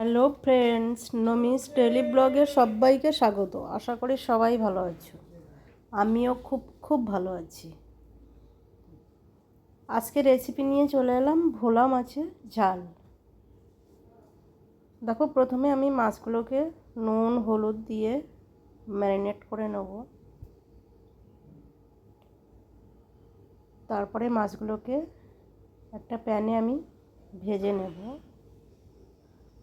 Hello friends, নমিস daily ব্লগে সবাইকে স্বাগত। আশা করি সবাই ভালো আছো। আমিও খুব ভালো আছি। আজকে রেসিপি নিয়ে চলে এলাম ভোলা মাছের ঝাল। দেখো, প্রথমে আমি মাছগুলোকে নুন হলুদ দিয়ে ম্যারিনেট করে নেব। তারপরে মাছগুলোকে একটা প্যানে আমি ভেজে নেব।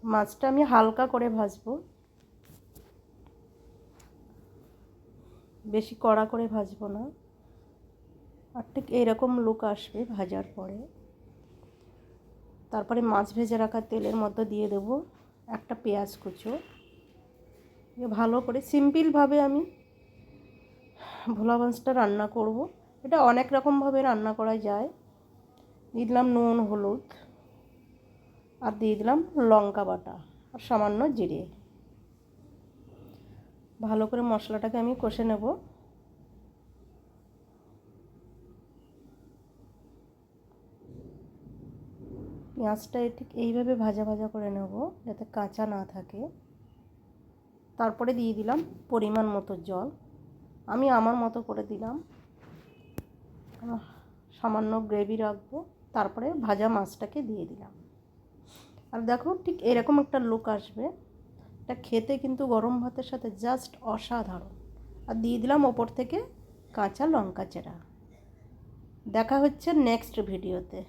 মাছটা আমি হালকা করে ভাজবো, বেশি কড়া করে ভাজবো না। আর ঠিক এইরকম লুক আসবে ভাজার পরে। তারপরে মাছ ভেজে রাখা তেলের মধ্যে দিয়ে দেব একটা পেঁয়াজ কুচো। ভালো করে সিম্পলভাবে আমি ভোলা মাছটা রান্না করব। এটা অনেক রকমভাবে রান্না করা যায়। দিয়ে দিলাম নুন হলুদ, আর দিয়ে দিলাম লঙ্কা বাটা আর সামান্য জিরে। ভালো করে মশলাটাকে আমি কষে নেব। পেঁয়াজটা ঠিক এইভাবে ভাজা ভাজা করে নেব যাতে কাঁচা না থাকে। তারপরে দিয়ে দিলাম পরিমাণ মতো জল। আমি আমার মতো করে দিলাম, সামান্য গ্রেভি রাখবো। তারপরে ভাজা মাছটাকে দিয়ে দিলাম। আর দেখো, ঠিক এরকম একটা লুক আসবে। এটা খেতে কিন্তু গরম ভাতের সাথে জাস্ট অসাধারণ। আর দিয়ে দিলাম ওপর থেকে কাঁচা লঙ্কা চেরা। দেখা হচ্ছে নেক্সট ভিডিওতে।